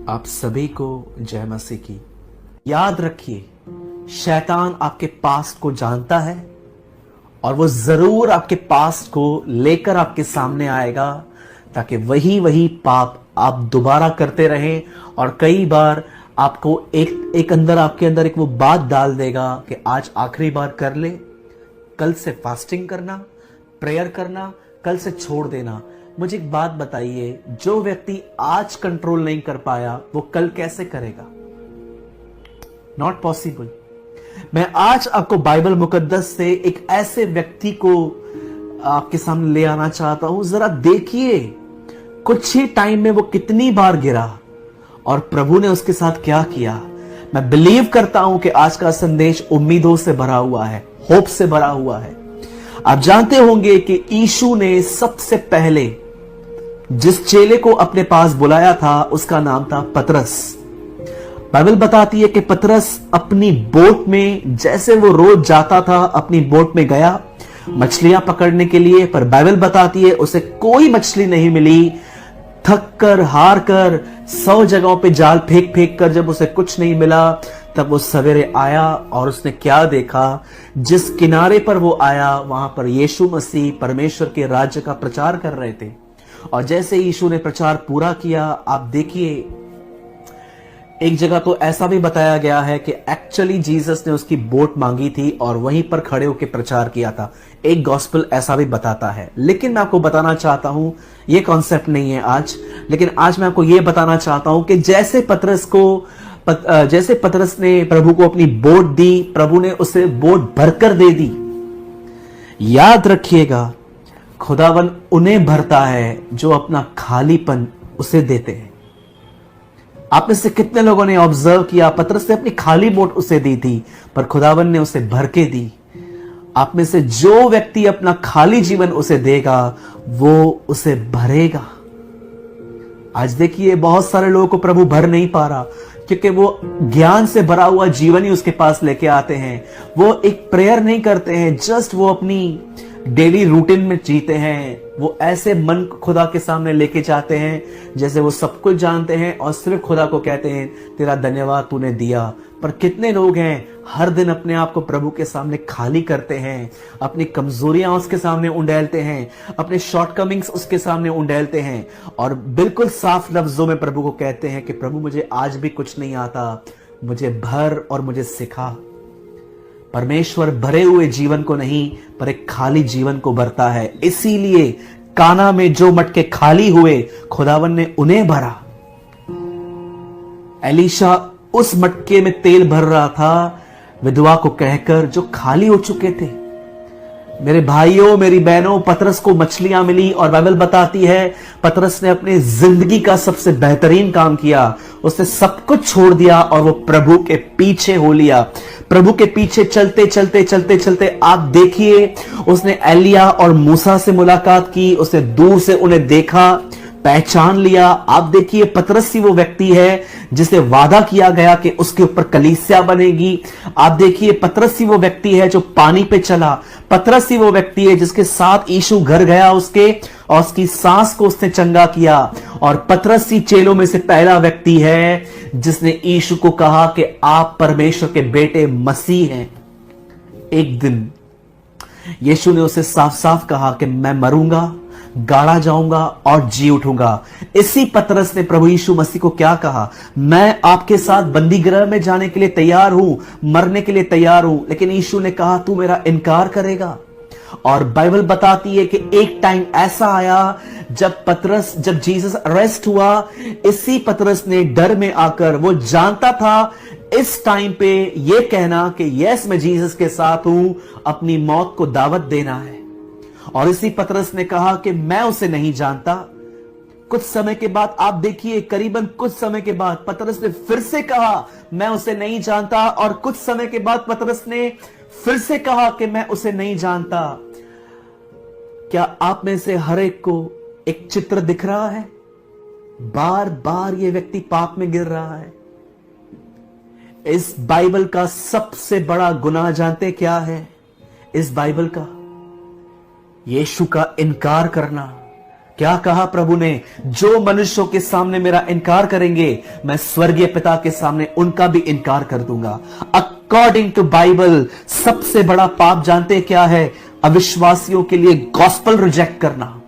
आप सभी को जय मसीह की। याद रखिए, शैतान आपके पास्ट को जानता है और वो जरूर आपके पास्ट को लेकर आपके सामने आएगा ताकि वही वही पाप आप दोबारा करते रहें। और कई बार आपको एक अंदर आपके अंदर एक वो बात डाल देगा कि आज आखिरी बार कर ले, कल से फास्टिंग करना, प्रेयर करना, कल से छोड़ देना। मुझे एक बात बताइए, जो व्यक्ति आज कंट्रोल नहीं कर पाया वो कल कैसे करेगा? Not possible. मैं आज आपको बाइबल मुकद्दस से एक ऐसे व्यक्ति को आपके सामने ले आना चाहता हूं। जरा देखिए, कुछ ही टाइम में वो कितनी बार गिरा और प्रभु ने उसके साथ क्या किया। मैं बिलीव करता हूं कि आज का संदेश उम्मीदों से भरा हुआ है, होप से भरा हुआ है। आप जानते होंगे कि यीशु ने सबसे पहले जिस चेले को अपने पास बुलाया था उसका नाम था पतरस। बाइबल बताती है कि पतरस अपनी बोट में, जैसे वो रोज जाता था, अपनी बोट में गया मछलियां पकड़ने के लिए, पर बाइबल बताती है उसे कोई मछली नहीं मिली। थक कर, हार कर, 100 जगहों पे जाल फेंक फेंक कर जब उसे कुछ नहीं मिला, तब वो सवेरे आया और उसने क्या देखा? जिस किनारे पर वो आया वहां पर यीशु मसीह परमेश्वर के राज्य का प्रचार कर रहे थे। और जैसे यीशु ने प्रचार पूरा किया, आप देखिए, एक जगह तो ऐसा भी बताया गया है कि एक्चुअली जीसस ने उसकी बोट मांगी थी और वहीं पर खड़े होकर प्रचार किया था। एक गॉस्पेल ऐसा भी बताता है। लेकिन मैं आपको बताना चाहता हूं, ये कॉन्सेप्ट नहीं है आज, लेकिन आज मैं आपको यह बताना चाहता हूं कि जैसे पतरस ने प्रभु को अपनी बोट दी, प्रभु ने उसे बोट भरकर दे दी। याद रखिएगा, खुदावन उन्हें भरता है जो अपना खालीपन उसे देते हैं। आप में से कितने लोगों ने ऑब्जर्व किया, पतरस ने अपनी खाली बोट उसे दी थी पर खुदावन ने उसे भर के दी। आप में से जो व्यक्ति अपना खाली जीवन उसे देगा वो उसे भरेगा। आज देखिए, बहुत सारे लोगों को प्रभु भर नहीं पा रहा क्योंकि वो ज्ञान से भरा हुआ जीवन ही उसके पास लेके आते हैं। वो एक प्रेयर नहीं करते हैं, जस्ट वो अपनी डेली रूटीन में जीते हैं। वो ऐसे मन खुदा के सामने लेके जाते हैं जैसे वो सब कुछ जानते हैं और सिर्फ खुदा को कहते हैं तेरा धन्यवाद तूने दिया। पर कितने लोग हैं हर दिन अपने आप को प्रभु के सामने खाली करते हैं, अपनी कमजोरियां उसके सामने उंडेलते हैं, अपने शॉर्टकमिंग्स उसके सामने उंडेलते हैं और बिल्कुल साफ लफ्जों में प्रभु को कहते हैं कि प्रभु मुझे आज भी कुछ नहीं आता, मुझे भर और मुझे सिखा। परमेश्वर भरे हुए जीवन को नहीं पर एक खाली जीवन को भरता है। इसीलिए काना में जो मटके खाली हुए, खुदावन ने उन्हें भरा। एलीशा उस मटके में तेल भर रहा था विधवा को कहकर जो खाली हो चुके थे। मेरे भाइयों, मेरी बहनों, पतरस को मछलियां मिली और बाइबल बताती है पतरस ने अपनी जिंदगी का सबसे बेहतरीन काम किया। उसने सब कुछ छोड़ दिया और वो प्रभु के पीछे हो लिया। प्रभु के पीछे चलते चलते चलते चलते आप देखिए, उसने एलिया और मूसा से मुलाकात की, उसने दूर से उन्हें देखा, पहचान लिया। आप देखिए, पतरस ही वो व्यक्ति है जिसे वादा किया गया कि उसके ऊपर कलीसिया बनेगी। आप देखिए, पतरस ही वो व्यक्ति है जो पानी पे चला। पतरस ही वो व्यक्ति है जिसके साथ यीशु घर गया उसके और उसकी सांस को उसने चंगा किया। और पतरस ही चेलों में से पहला व्यक्ति है जिसने यीशु को कहा कि आप परमेश्वर के बेटे मसीह हैं। एक दिन यीशु ने उसे साफ साफ कहा कि मैं मरूंगा, गाड़ा जाऊंगा और जी उठूंगा। इसी पतरस ने प्रभु यीशु मसीह को क्या कहा? मैं आपके साथ बंदी गृह में जाने के लिए तैयार हूं, मरने के लिए तैयार हूं। लेकिन यीशु ने कहा तू मेरा इनकार करेगा। और बाइबल बताती है कि एक टाइम ऐसा आया जब जीसस अरेस्ट हुआ, इसी पतरस ने डर में आकर, वो जानता था इस टाइम पे ये कहना कि यस मैं जीसस के साथ हूं, अपनी मौत को दावत देना है। और इसी पतरस ने कहा कि मैं उसे नहीं जानता। कुछ समय के बाद आप देखिए, करीबन कुछ समय के बाद पतरस ने फिर से कहा मैं उसे नहीं जानता। और कुछ समय के बाद पतरस ने फिर से कहा कि मैं उसे नहीं जानता। क्या आप में से हर एक को एक चित्र दिख रहा है? बार बार ये व्यक्ति पाप में गिर रहा है। इस बाइबल का सबसे बड़ा गुनाह जानते क्या है? इस बाइबल का यीशु का इनकार करना क्या कहा प्रभु ने? जो मनुष्यों के सामने मेरा इनकार करेंगे, मैं स्वर्गीय पिता के सामने उनका भी इनकार कर दूंगा। अकॉर्डिंग टू बाइबल सबसे बड़ा पाप जानते हैं क्या है? अविश्वासियों के लिए गॉस्पेल रिजेक्ट करना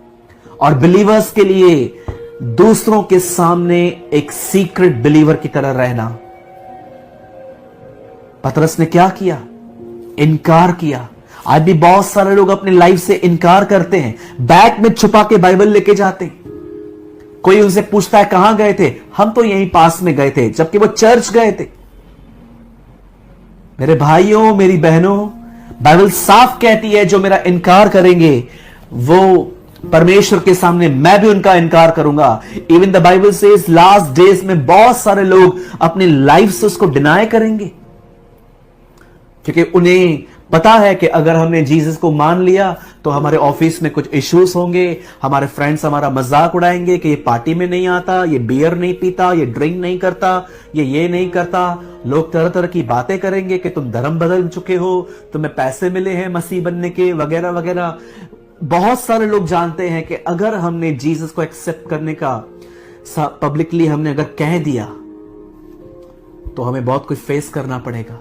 और बिलीवर्स के लिए दूसरों के सामने एक सीक्रेट बिलीवर की तरह रहना। पतरस ने क्या किया? इनकार किया। आज भी बहुत सारे लोग अपनी लाइफ से इनकार करते हैं, बैग में छुपा के बाइबल लेके जाते हैं। कोई उनसे पूछता है कहां गए थे? हम तो यहीं पास में गए थे, जबकि वो चर्च गए थे। मेरे भाइयों, मेरी बहनों, बाइबल साफ कहती है जो मेरा इनकार करेंगे वो परमेश्वर के सामने मैं भी उनका इनकार करूंगा। Even the Bible says last days में बहुत सारे लोग अपनी लाइफ से उसको डिनाई करेंगे, क्योंकि उन्हें पता है कि अगर हमने जीसस को मान लिया तो हमारे ऑफिस में कुछ इश्यूज होंगे, हमारे फ्रेंड्स हमारा मजाक उड़ाएंगे कि ये पार्टी में नहीं आता, ये बियर नहीं पीता, ये ड्रिंक नहीं करता, ये नहीं करता। लोग तरह तरह की बातें करेंगे कि तुम धर्म बदल चुके हो, तुम्हें पैसे मिले हैं मसीह बनने के, वगैरह वगैरह। बहुत सारे लोग जानते हैं कि अगर हमने जीसस को एक्सेप्ट करने का पब्लिकली हमने अगर कह दिया तो हमें बहुत कुछ फेस करना पड़ेगा,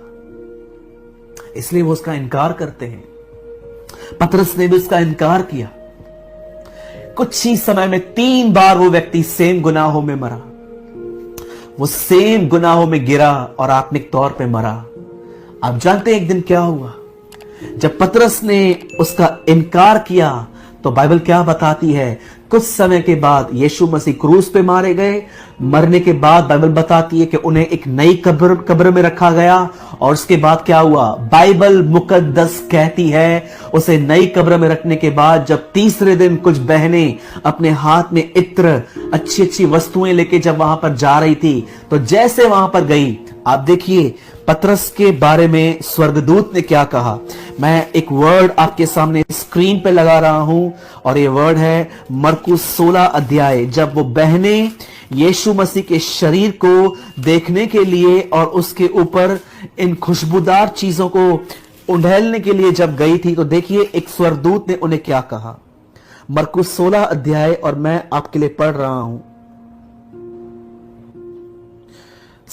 इसलिए वो उसका इनकार करते हैं। पतरस ने भी उसका इनकार किया। कुछ ही समय में 3 बार वो व्यक्ति सेम गुनाहों में मरा, वो सेम गुनाहों में गिरा और आत्मिक तौर पे मरा। आप जानते हैं एक दिन क्या हुआ? जब पतरस ने उसका इनकार किया तो बाइबल क्या बताती है? कुछ समय के बाद यीशु मसीह क्रूस पे मारे गए। मरने के बाद बाइबल बताती है कि उन्हें एक नई कब्र में रखा गया। और उसके बाद क्या हुआ? बाइबल मुकद्दस कहती है उसे नई कब्र में रखने के बाद जब तीसरे दिन कुछ बहनें अपने हाथ में इत्र, अच्छी अच्छी वस्तुएं लेके जब वहां पर जा रही थी, तो जैसे वहां पर गई, आप देखिए पतरस के बारे में स्वर्गदूत ने क्या कहा। मैं एक वर्ड आपके सामने स्क्रीन पे लगा रहा हूं और ये वर्ड है मरकुस 16 अध्याय। जब वो बहनें यीशु मसीह के शरीर को देखने के लिए और उसके ऊपर इन खुशबूदार चीजों को उंडेलने के लिए जब गई थी, तो देखिए एक स्वर्गदूत ने उन्हें क्या कहा। मरकुस 16 अध्याय और मैं आपके लिए पढ़ रहा हूं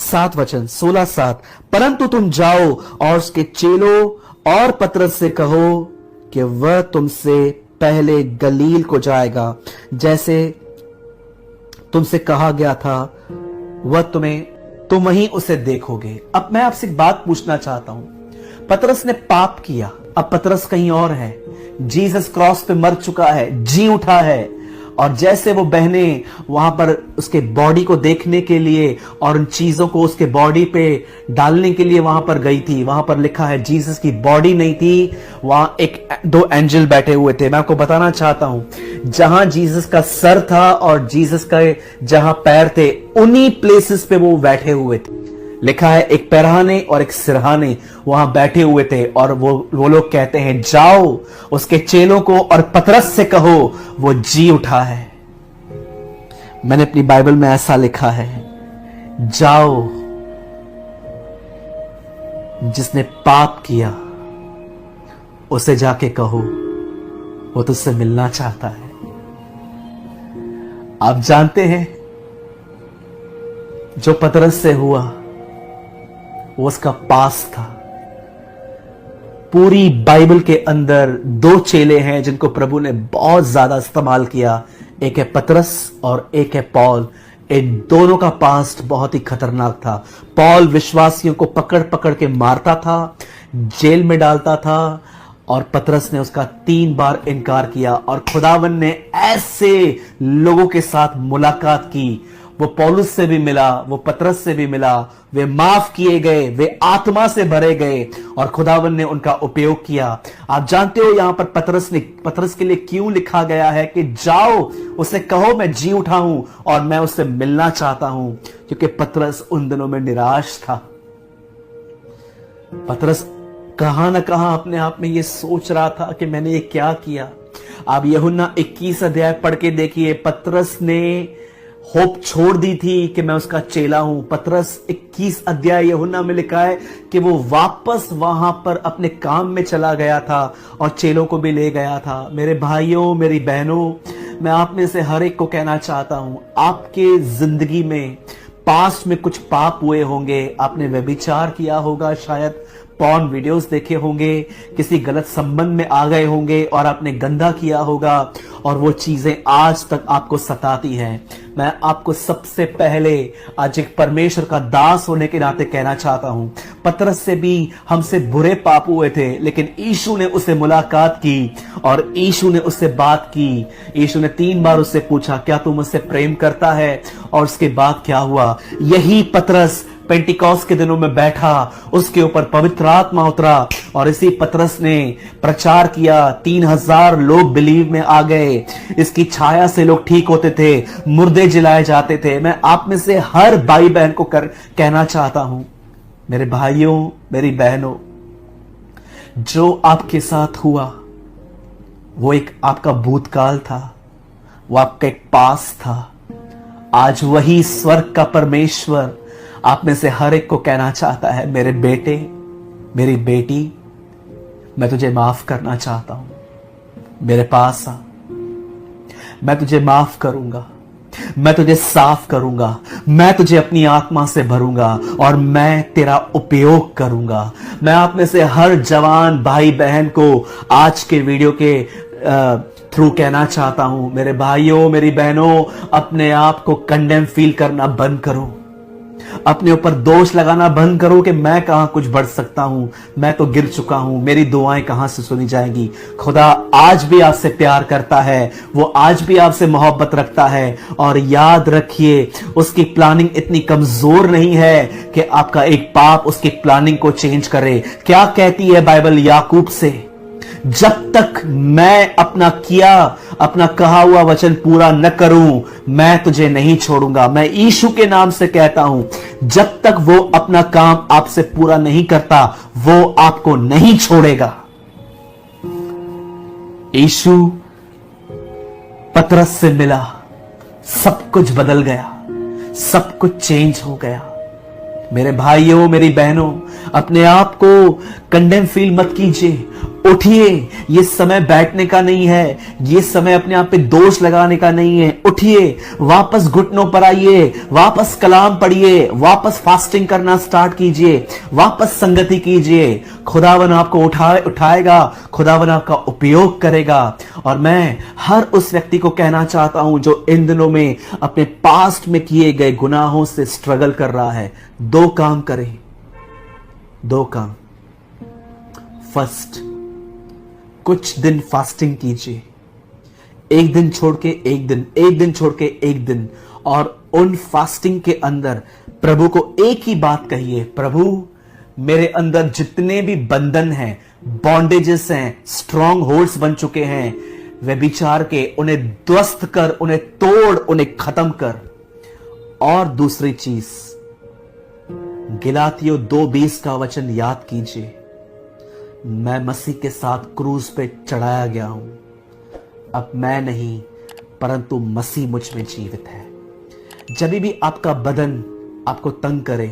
7 वचन, 16:7। परंतु तुम जाओ और उसके चेलों और पतरस से कहो कि वह तुमसे पहले गलील को जाएगा, जैसे तुमसे कहा गया था, वह तुम वहीं उसे देखोगे। अब मैं आपसे एक बात पूछना चाहता हूं। पतरस ने पाप किया, अब पतरस कहीं और है। जीसस क्रॉस पे मर चुका है, जी उठा है, और जैसे वो बहनें वहां पर उसके बॉडी को देखने के लिए और उन चीजों को उसके बॉडी पे डालने के लिए वहां पर गई थी, वहां पर लिखा है जीसस की बॉडी नहीं थी, वहां 2 एंजल बैठे हुए थे। मैं आपको बताना चाहता हूं, जहां जीसस का सर था और जीसस का जहां पैर थे, उन्हीं प्लेसेस पे वो बैठे हुए थे। लिखा है एक पैराने और एक सिरहाने वहां बैठे हुए थे, और वो लोग कहते हैं जाओ उसके चेलों को और पतरस से कहो वो जी उठा है। मैंने अपनी बाइबल में ऐसा लिखा है, जाओ जिसने पाप किया उसे जाके कहो वो तुझसे मिलना चाहता है। आप जानते हैं जो पतरस से हुआ वो उसका पास था। पूरी बाइबल के अंदर 2 चेले हैं जिनको प्रभु ने बहुत ज्यादा इस्तेमाल किया, एक है पतरस और एक है पॉल। इन दोनों का पास्ट बहुत ही खतरनाक था। पॉल विश्वासियों को पकड़ पकड़ के मारता था, जेल में डालता था, और पतरस ने उसका 3 बार इनकार किया। और खुदावन ने ऐसे लोगों के साथ मुलाकात की, वो पौलुस से भी मिला, वो पतरस से भी मिला, वे माफ किए गए, वे आत्मा से भरे गए और खुदावन ने उनका उपयोग किया। आप जानते हो यहां पर पतरस के लिए क्यों लिखा गया है कि जाओ उसे कहो मैं जी उठा हूं और मैं उससे मिलना चाहता हूं, क्योंकि पतरस उन दिनों में निराश था। पतरस कहां ना कहां अपने आप में यह सोच रहा था कि मैंने ये क्या किया। आप यूहन्ना 21 अध्याय पढ़ के देखिए, पतरस ने होप छोड़ दी थी कि मैं उसका चेला हूं। पतरस 21 अध्याय यूहन्ना में लिखा है कि वो वापस वहां पर अपने काम में चला गया था और चेलों को भी ले गया था। मेरे भाइयों, मेरी बहनों, मैं आप में से हर एक को कहना चाहता हूं, आपके जिंदगी में पास्ट में कुछ पाप हुए होंगे, आपने व्यभिचार किया होगा, शायद पॉर्न वीडियोस देखे होंगे, किसी गलत संबंध में आ गए होंगे और आपने गंदा किया होगा और वो चीजें आज तक आपको सताती हैं। मैं आपको सबसे पहले आज एक परमेश्वर का दास होने के नाते कहना चाहता हूं, पतरस से भी हमसे बुरे पाप हुए थे, लेकिन यीशु ने उससे मुलाकात की और यीशु ने उससे बात की। यीशु ने 3 बार उससे पूछा, क्या तू मुझसे प्रेम करता है? और उसके बाद क्या हुआ? यही पतरस पेंटिकॉस्ट के दिनों में बैठा, उसके ऊपर पवित्र आत्मा उतरा और इसी पतरस ने प्रचार किया। 3000 लोग बिलीव में आ गए। इसकी छाया से लोग ठीक होते थे, मुर्दे जिलाए जाते थे। मैं आप में से हर भाई बहन को कहना चाहता हूं, मेरे भाइयों, मेरी बहनों, जो आपके साथ हुआ वो एक आपका भूतकाल था, वो आपका एक पास था। आज वही स्वर्ग का परमेश्वर आप में से हर एक को कहना चाहता है, मेरे बेटे, मेरी बेटी, मैं तुझे माफ करना चाहता हूं। मेरे पास आ, मैं तुझे माफ करूंगा, मैं तुझे साफ करूंगा, मैं तुझे अपनी आत्मा से भरूंगा और मैं तेरा उपयोग करूंगा। मैं आप में से हर जवान भाई बहन को आज के वीडियो के थ्रू कहना चाहता हूं, मेरे भाइयों, मेरी बहनों, अपने आप को कंडेम फील करना बंद करो, अपने ऊपर दोष लगाना बंद करो कि मैं कहां कुछ बढ़ सकता हूं, मैं तो गिर चुका हूं, मेरी दुआएं कहां से सुनी जाएंगी। खुदा आज भी आपसे प्यार करता है, वो आज भी आपसे मोहब्बत रखता है। और याद रखिए, उसकी प्लानिंग इतनी कमजोर नहीं है कि आपका एक पाप उसकी प्लानिंग को चेंज करे। क्या कहती है बाइबल याकूब से? जब तक मैं अपना कहा हुआ वचन पूरा न करूं, मैं तुझे नहीं छोड़ूंगा। मैं यीशु के नाम से कहता हूं, जब तक वो अपना काम आपसे पूरा नहीं करता, वो आपको नहीं छोड़ेगा। यीशु पतरस से मिला, सब कुछ बदल गया, सब कुछ चेंज हो गया। मेरे भाइयों, मेरी बहनों, अपने आप को कंडेम फील मत कीजिए। उठिए, ये समय बैठने का नहीं है, ये समय अपने आप पे दोष लगाने का नहीं है। उठिए, वापस घुटनों पर आइए, वापस कलाम पढ़िए, वापस फास्टिंग करना स्टार्ट कीजिए, वापस संगति कीजिए। खुदावन आपको उठाएगा, खुदावन आपका उपयोग करेगा। और मैं हर उस व्यक्ति को कहना चाहता हूं जो इन दिनों में अपने पास्ट में किए गए गुनाहों से स्ट्रगल कर रहा है, 2 काम करें, 2 काम। फर्स्ट, कुछ दिन फास्टिंग कीजिए, 1 दिन छोड़ के 1 दिन, 1 दिन छोड़ के 1 दिन, और उन फास्टिंग के अंदर प्रभु को एक ही बात कहिए, प्रभु, मेरे अंदर जितने भी बंधन हैं, बॉन्डेजेस हैं, स्ट्रॉन्ग होल्ड्स बन चुके हैं व्यभिचार के, उन्हें ध्वस्त कर, उन्हें तोड़, उन्हें खत्म कर। और दूसरी चीज, गलातियों 2:20 का वचन याद कीजिए, मैं मसीह के साथ क्रूज पे चढ़ाया गया हूं, अब मैं नहीं परंतु मसीह मुझ में जीवित है। जब भी आपका बदन आपको तंग करे,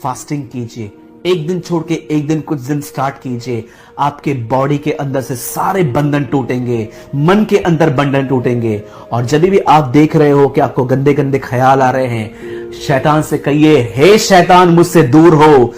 फास्टिंग कीजिए, 1 दिन छोड़ के 1 दिन, कुछ दिन स्टार्ट कीजिए। आपके बॉडी के अंदर से सारे बंधन टूटेंगे, मन के अंदर बंधन टूटेंगे। और जब भी आप देख रहे हो कि आपको गंदे गंदे ख्याल आ रहे हैं, शैतान से कहिए, हे शैतान, मुझसे दूर हो।